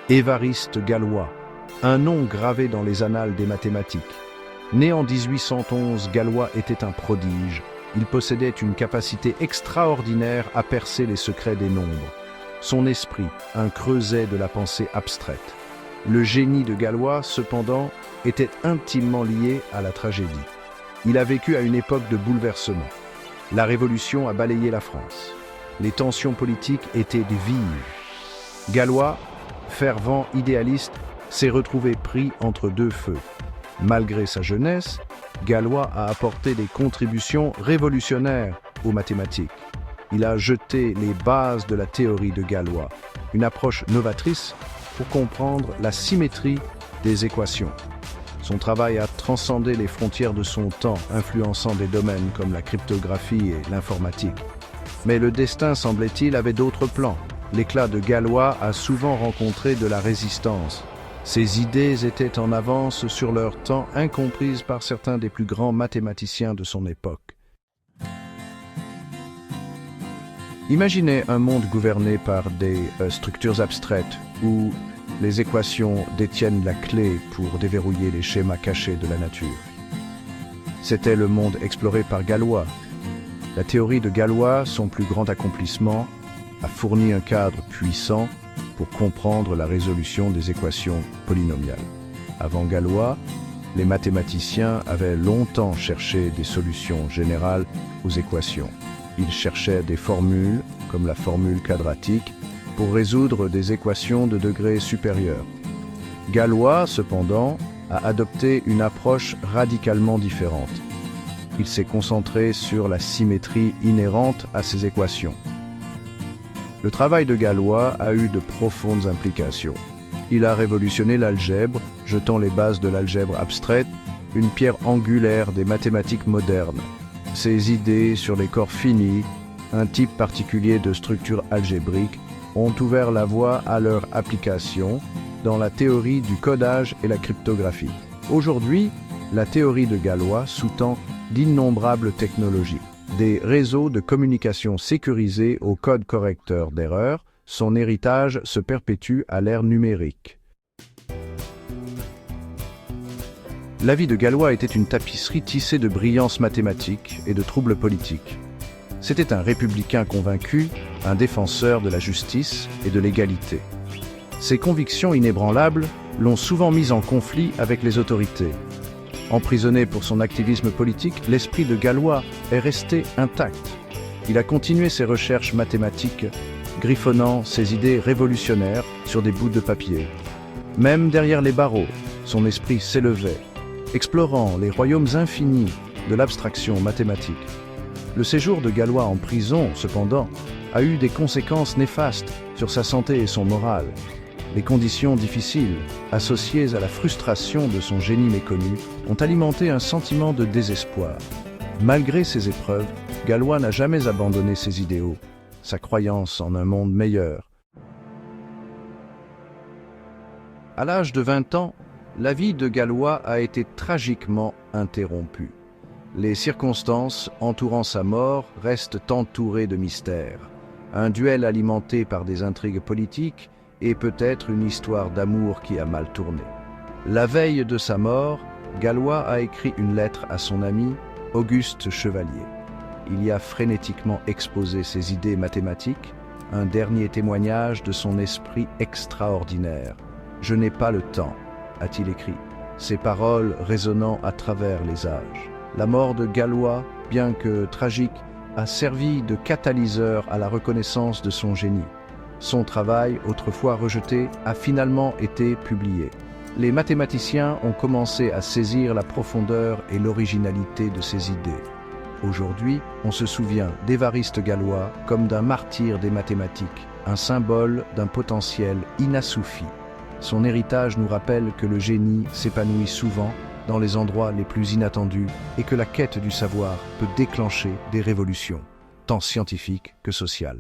Évariste Galois, un nom gravé dans les annales des mathématiques. Né en 1811, Galois était un prodige. Il possédait une capacité extraordinaire à percer les secrets des nombres. Son esprit, un creuset de la pensée abstraite. Le génie de Galois, cependant, était intimement lié à la tragédie. Il a vécu à une époque de bouleversement. La Révolution a balayé la France. Les tensions politiques étaient vives. Galois, fervent idéaliste, s'est retrouvé pris entre deux feux. Malgré sa jeunesse, Galois a apporté des contributions révolutionnaires aux mathématiques. Il a jeté les bases de la théorie de Galois, une approche novatrice pour comprendre la symétrie des équations. Son travail a transcendé les frontières de son temps, influençant des domaines comme la cryptographie et l'informatique. Mais le destin, semblait-il, avait d'autres plans. L'éclat de Galois a souvent rencontré de la résistance. Ses idées étaient en avance sur leur temps, incomprises par certains des plus grands mathématiciens de son époque. Imaginez un monde gouverné par des structures abstraites où les équations détiennent la clé pour déverrouiller les schémas cachés de la nature. C'était le monde exploré par Galois. La théorie de Galois, son plus grand accomplissement, a fourni un cadre puissant pour comprendre la résolution des équations polynomiales. Avant Galois, les mathématiciens avaient longtemps cherché des solutions générales aux équations. Ils cherchaient des formules, comme la formule quadratique, pour résoudre des équations de degré supérieur. Galois, cependant, a adopté une approche radicalement différente. Il s'est concentré sur la symétrie inhérente à ces équations. Le travail de Galois a eu de profondes implications. Il a révolutionné l'algèbre, jetant les bases de l'algèbre abstraite, une pierre angulaire des mathématiques modernes. Ses idées sur les corps finis, un type particulier de structure algébrique, ont ouvert la voie à leur application dans la théorie du codage et la cryptographie. Aujourd'hui, la théorie de Galois sous-tend d'innombrables technologies. Des réseaux de communication sécurisés au code correcteur d'erreurs, son héritage se perpétue à l'ère numérique. La vie de Galois était une tapisserie tissée de brillances mathématiques et de troubles politiques. C'était un républicain convaincu, un défenseur de la justice et de l'égalité. Ses convictions inébranlables l'ont souvent mis en conflit avec les autorités. Emprisonné pour son activisme politique, l'esprit de Galois est resté intact. Il a continué ses recherches mathématiques, griffonnant ses idées révolutionnaires sur des bouts de papier. Même derrière les barreaux, son esprit s'élevait, explorant les royaumes infinis de l'abstraction mathématique. Le séjour de Galois en prison, cependant, a eu des conséquences néfastes sur sa santé et son moral. Les conditions difficiles, associées à la frustration de son génie méconnu, ont alimenté un sentiment de désespoir. Malgré ces épreuves, Galois n'a jamais abandonné ses idéaux, sa croyance en un monde meilleur. À l'âge de 20 ans, la vie de Galois a été tragiquement interrompue. Les circonstances entourant sa mort restent entourées de mystères. Un duel alimenté par des intrigues politiques et peut-être une histoire d'amour qui a mal tourné. La veille de sa mort, Galois a écrit une lettre à son ami, Auguste Chevalier. Il y a frénétiquement exposé ses idées mathématiques, un dernier témoignage de son esprit extraordinaire. « Je n'ai pas le temps », a-t-il écrit, ses paroles résonnant à travers les âges. La mort de Galois, bien que tragique, a servi de catalyseur à la reconnaissance de son génie. Son travail, autrefois rejeté, a finalement été publié. Les mathématiciens ont commencé à saisir la profondeur et l'originalité de ses idées. Aujourd'hui, on se souvient d'Évariste Galois comme d'un martyr des mathématiques, un symbole d'un potentiel inassouvi. Son héritage nous rappelle que le génie s'épanouit souvent dans les endroits les plus inattendus et que la quête du savoir peut déclencher des révolutions, tant scientifiques que sociales.